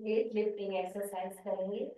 Weight lifting exercise करेंगे।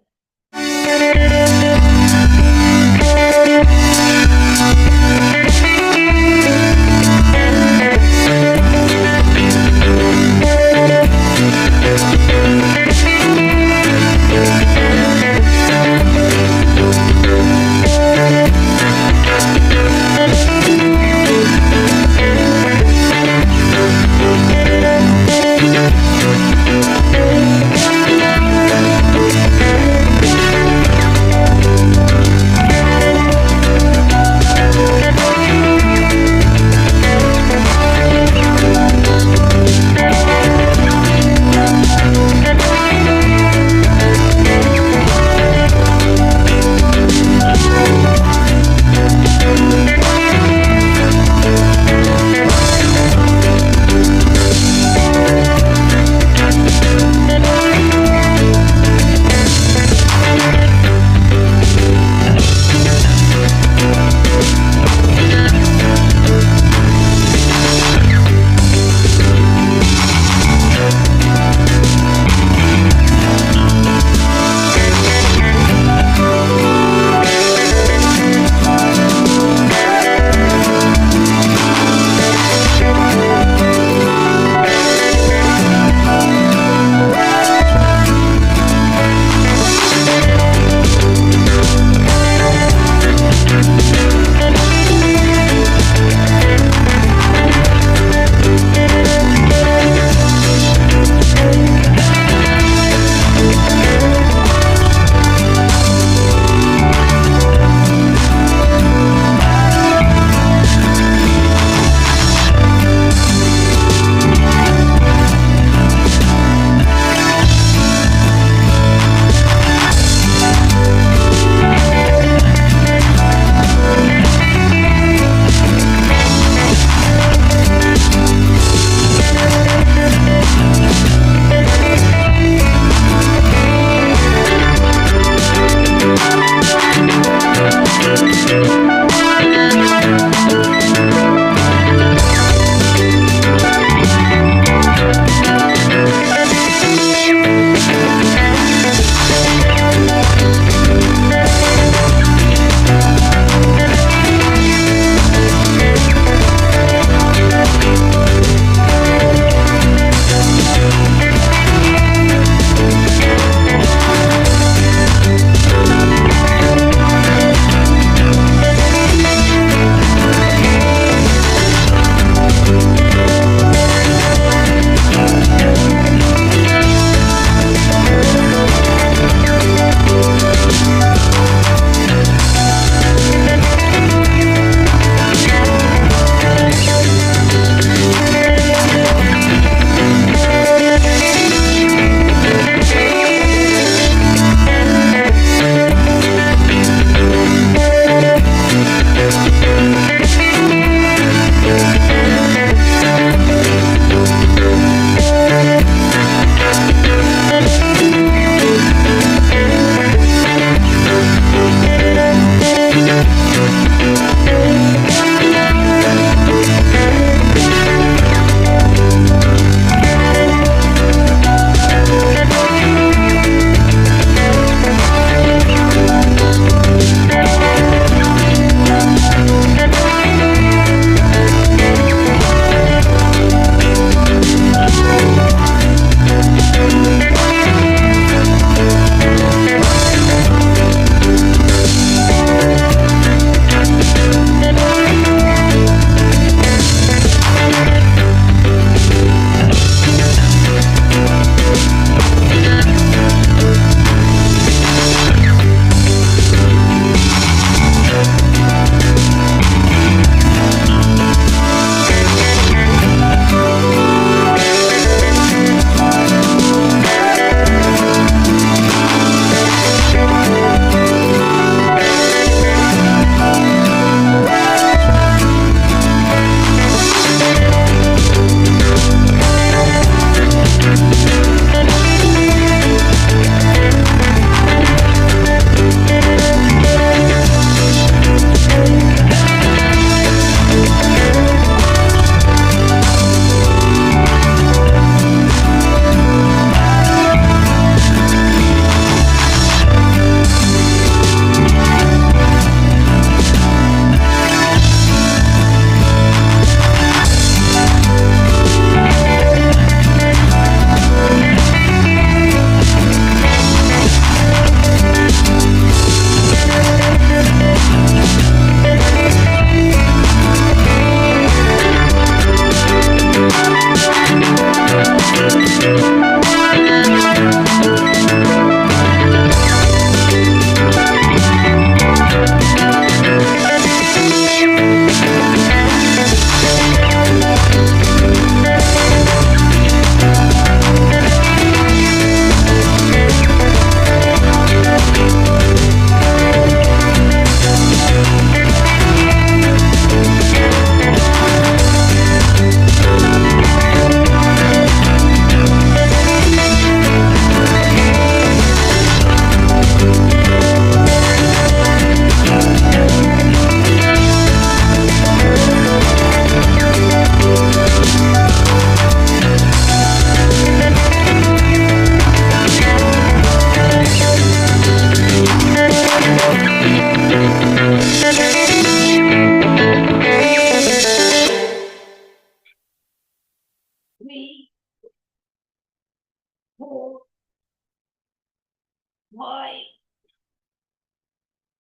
5,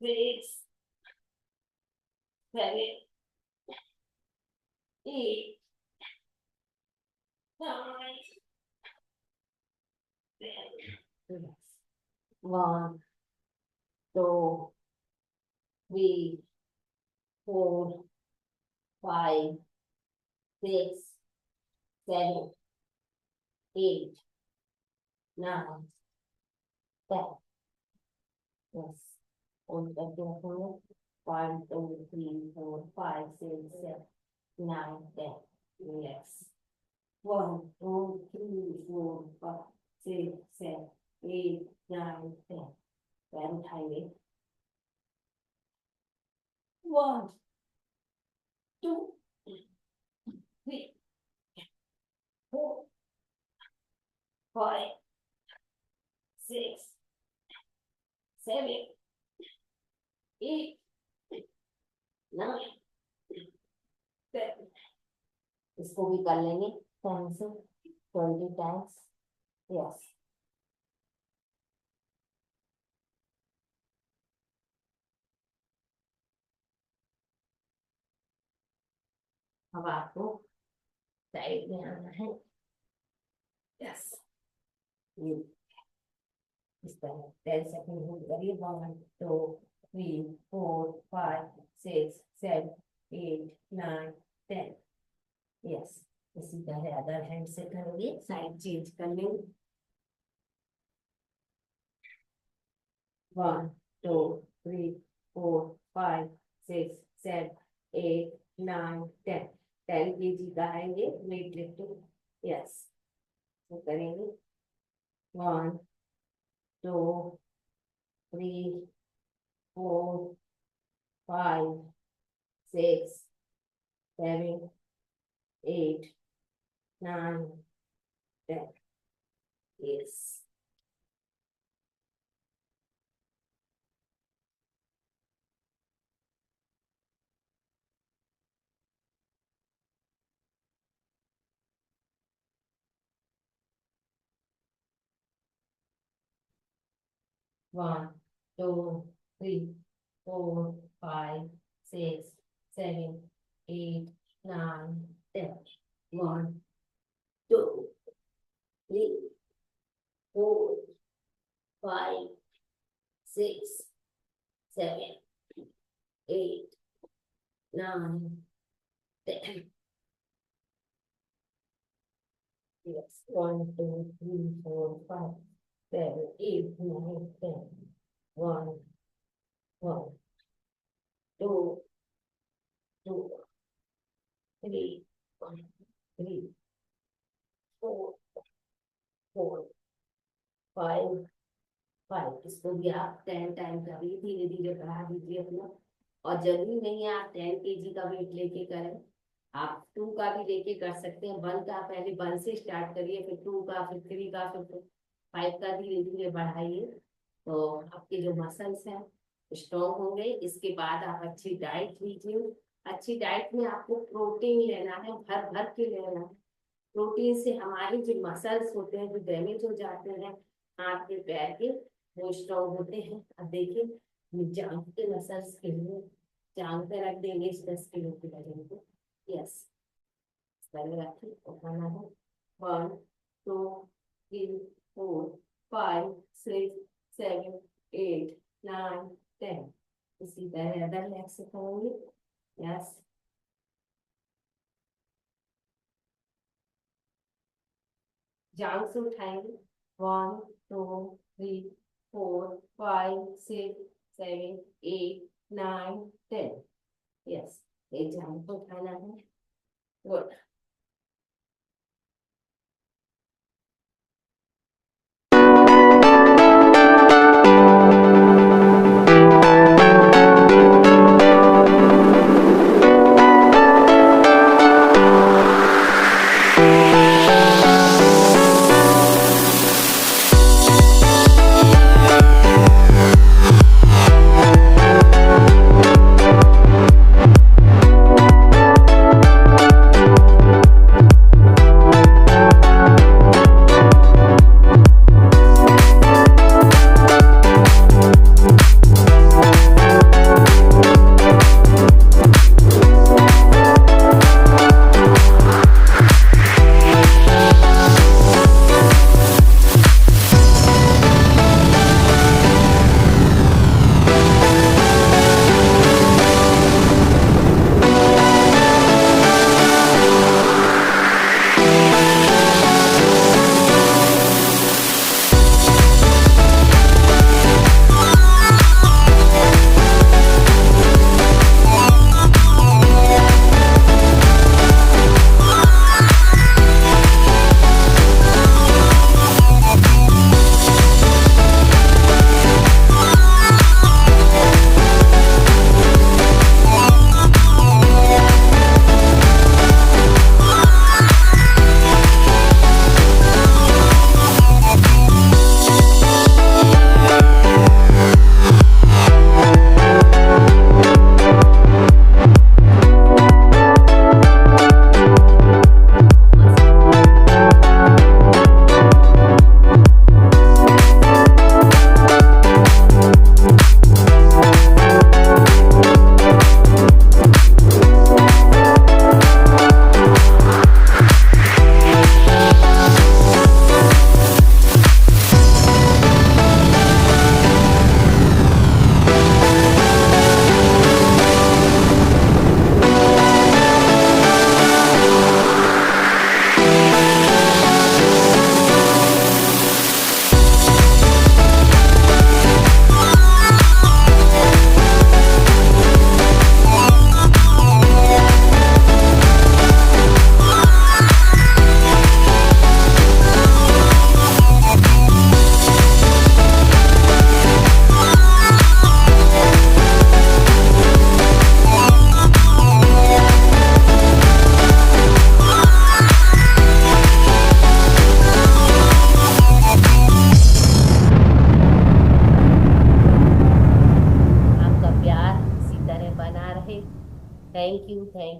6, 7, 8, 9, 10. 1, 2, 3, 4, 5, 6, 7, 8, 9, 10. Yes. Hold that carefully. 1, 2, 3, 4, 5, 6, 7, 9, 10. Yes. 1, 2, 3, 4, 5, 6, 7, 8, 9, 10. पैर उठाइए. 1, 2, 3, 4, 5, 6, 7, 8, 9, 10. इसको भी कर लेंगे 10 से 20 टाइम्स. यस. अब आपको साइड में आना है. यस. इस तरह 10 सेकंड होल्ड करिए. 1, 2, 3, 4, 5, 6, 7, 8, 9, 10. यस. इसी तरह अदर हैंड से करेंगे. साइड चेंज कर लेंगे. 1, 2, 3, 4, 5, 6, 7, 8, 9, 10. 10 kg का आएंगे वेट लिफ्टिंग. यस. तो करेंगे 1, 2, 3, 4, 5, 6, 7, 8, 9, 10. Yes. One, 2, 3, 4, 5, 6, 7, 8, 9, 10. 1, 2, 3, 4, 5, 6, 7, 8, 9, 10. Yes. 1, 2, 3, 4, 5, 7, 8, 9, 10. 1, 1, 2, 2, 3, 3, 4, 4, 5, 5. इसको भी आप 10 टाइम करिए. धीरे धीरे बढ़ा दीजिए अपना. और जरूरी नहीं है आप 10 kg का वेट लेके करें. आप 2 का भी लेके कर सकते हैं. 1 का पहले 1 से स्टार्ट करिए. फिर 2 का, फिर 3 का, फिर 5 का धीरे धीरे बढ़ाइए. तो आपके जो मसल्स हैं स्ट्रॉन्ग होंगे. इसके बाद आप अच्छी डाइट लीजिए. अच्छी डाइट में आपको प्रोटीन लेना है. भर भर के लेना है. प्रोटीन से हमारे जो मसल्स होते हैं जो डैमेज हो जाते हैं हाथ के पैर के वो स्ट्रॉन्ग होते हैं. अब देखिए जांघ के मसल्स के लिए जांघ पे रख देंगे 10 किलो के वजन को. यस. पहले रखिए. उठाना है. 1, 2, 3, 4, 5, 6, 7, 8, 9, 10. इसी तरह अदर लेग से करेंगे. यस. जांघ से उठाएंगे. 1, 2, 3, 4, 5, 6, 7, 8, 9, 10. यस. एक जांघ को उठाना है. गुड.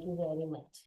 you very much.